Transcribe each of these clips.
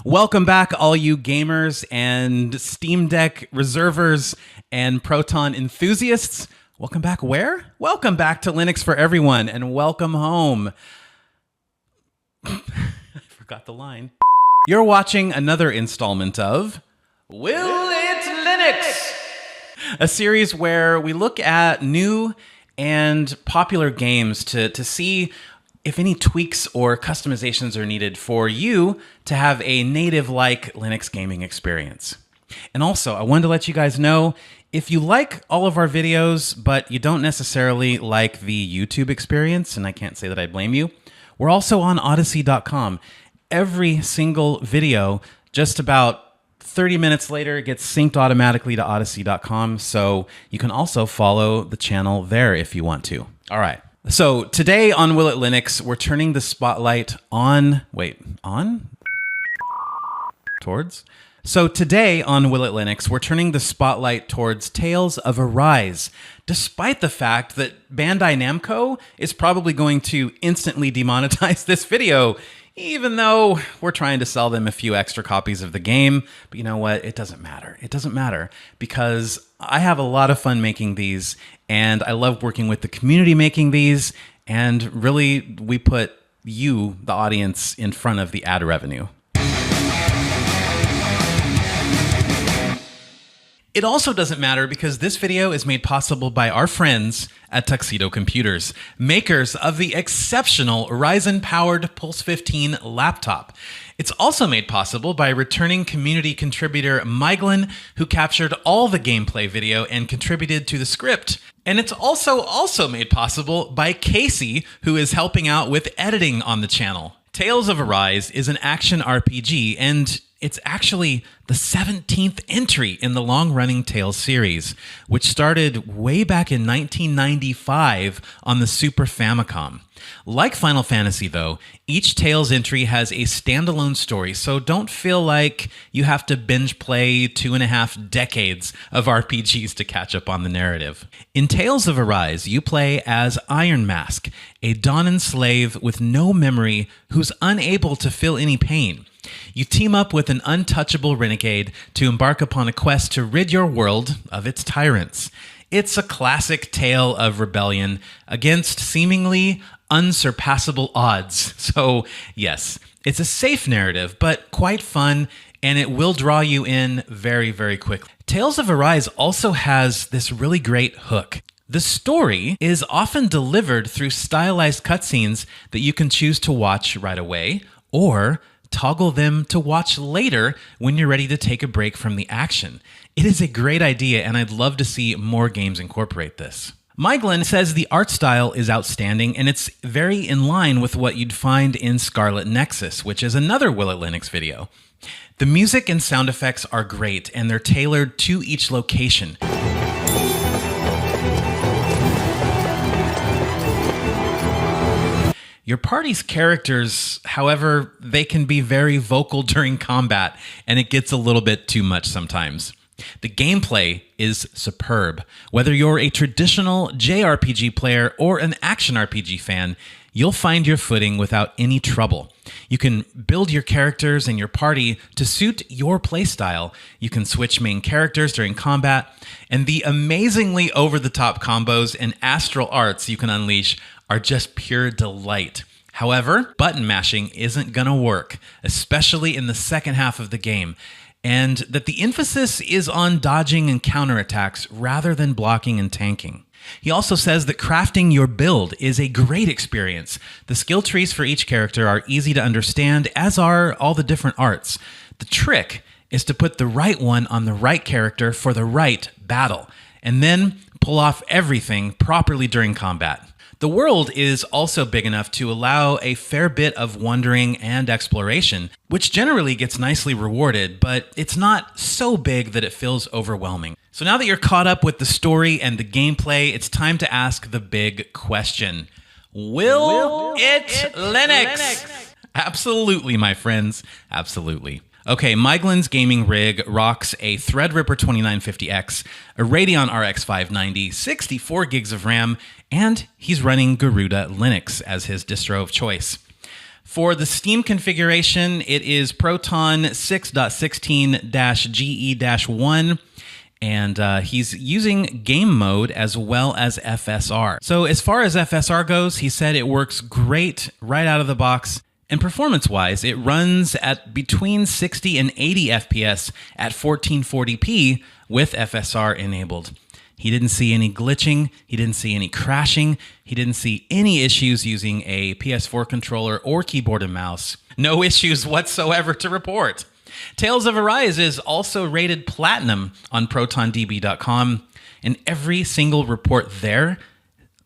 Welcome back, all you gamers and Steam Deck reservers and Proton enthusiasts. Welcome back where? Welcome back to Linux for Everyone, and welcome home. I forgot the line. You're watching another installment of Will It Linux? A series where we look at new and popular games to see if any tweaks or customizations are needed for you to have a native-like Linux gaming experience. And also, I wanted to let you guys know, if you like all of our videos, but you don't necessarily like the YouTube experience, and I can't say that I blame you, we're also on Odyssey.com. Every single video, just about 30 minutes later, gets synced automatically to Odyssey.com, so you can also follow the channel there if you want to. All right. So today on Will It Linux, we're turning the spotlight on... So today on Will It Linux, we're turning the spotlight towards Tales of Arise, despite the fact that Bandai Namco is probably going to instantly demonetize this video, even though we're trying to sell them a few extra copies of the game. But you know what? It doesn't matter. It doesn't matter because I have a lot of fun making these, and I love working with the community making these, and really, we put you, the audience, in front of the ad revenue. It also doesn't matter because this video is made possible by our friends at Tuxedo Computers, makers of the exceptional Ryzen-powered Pulse 15 laptop. It's also made possible by returning community contributor Miglin, who captured all the gameplay video and contributed to the script. And it's also made possible by Casey, who is helping out with editing on the channel. Tales of Arise is an action RPG, and it's actually the 17th entry in the long-running Tales series, which started way back in 1995 on the Super Famicom. Like Final Fantasy, though, each Tales entry has a standalone story, so don't feel like you have to binge play 2.5 decades of RPGs to catch up on the narrative. In Tales of Arise, you play as Iron Mask, a Dawnan slave with no memory who's unable to feel any pain. You team up with an untouchable renegade to embark upon a quest to rid your world of its tyrants. It's a classic tale of rebellion against seemingly unsurpassable odds. So, yes, it's a safe narrative, but quite fun, and it will draw you in very, very quickly. Tales of Arise also has this really great hook. The story is often delivered through stylized cutscenes that you can choose to watch right away, or toggle them to watch later when you're ready to take a break from the action. It is a great idea, and I'd love to see more games incorporate this. Miglin says the art style is outstanding, and it's very in line with what you'd find in Scarlet Nexus, which is another Will It Linux video. The music and sound effects are great, and they're tailored to each location. Your party's characters, however, they can be very vocal during combat, and it gets a little bit too much sometimes. The gameplay is superb. Whether you're a traditional JRPG player or an action RPG fan, you'll find your footing without any trouble. You can build your characters and your party to suit your playstyle. You can switch main characters during combat, and the amazingly over-the-top combos and astral arts you can unleash are just pure delight. However, button mashing isn't gonna work, especially in the second half of the game, and that the emphasis is on dodging and counterattacks rather than blocking and tanking. He also says that crafting your build is a great experience. The skill trees for each character are easy to understand, as are all the different arts. The trick is to put the right one on the right character for the right battle, and then pull off everything properly during combat. The world is also big enough to allow a fair bit of wandering and exploration, which generally gets nicely rewarded, but it's not so big that it feels overwhelming. So now that you're caught up with the story and the gameplay, it's time to ask the big question. Will it Linux? Absolutely, my friends. Absolutely. Okay, Miglin's gaming rig rocks a Threadripper 2950X, a Radeon RX 590, 64 gigs of RAM, and he's running Garuda Linux as his distro of choice. For the Steam configuration, it is Proton 6.16-GE-1, and he's using game mode as well as FSR. So as far as FSR goes, he said it works great right out of the box. And performance-wise, it runs at between 60 and 80 FPS at 1440p with FSR enabled. He didn't see any glitching, he didn't see any crashing, he didn't see any issues using a PS4 controller or keyboard and mouse. No issues whatsoever to report. Tales of Arise is also rated platinum on ProtonDB.com, and every single report there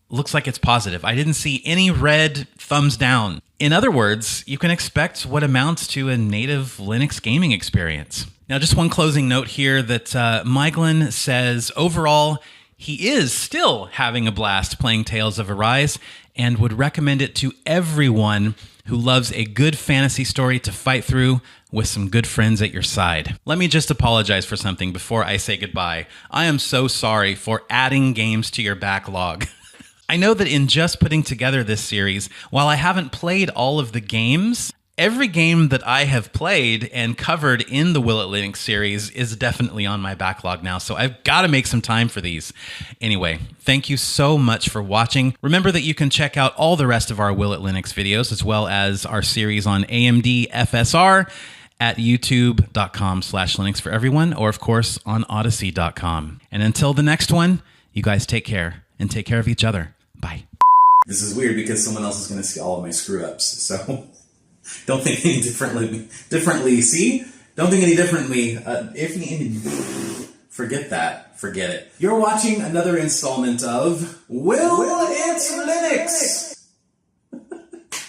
looks like it's positive. I didn't see any red thumbs down. In other words, you can expect what amounts to a native Linux gaming experience. Now, just one closing note here that Miglin says overall, he is still having a blast playing Tales of Arise and would recommend it to everyone who loves a good fantasy story to fight through with some good friends at your side. Let me just apologize for something before I say goodbye. I am so sorry for adding games to your backlog. I know that in just putting together this series, while I haven't played all of the games, every game that I have played and covered in the Will It Linux series is definitely on my backlog now, so I've got to make some time for these. Anyway, thank you so much for watching. Remember that you can check out all the rest of our Will It Linux videos, as well as our series on AMD FSR at youtube.com/Linux for everyone, or of course on odyssey.com. And until the next one, you guys take care and take care of each other. Bye. This is weird because someone else is going to see all of my screw-ups, so don't think any differently. See? Don't think any differently. Forget that. Forget it. You're watching another installment of Will It Linux?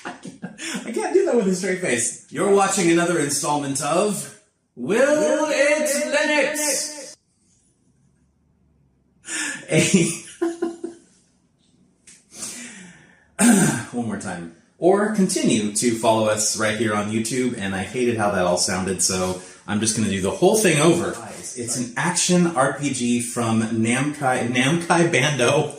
I can't do that with a straight face. You're watching another installment of Will It Linux? One more time. Or continue to follow us right here on YouTube, and I hated how that all sounded, so I'm just going to do the whole thing over. It's an action RPG from Namkai Bando.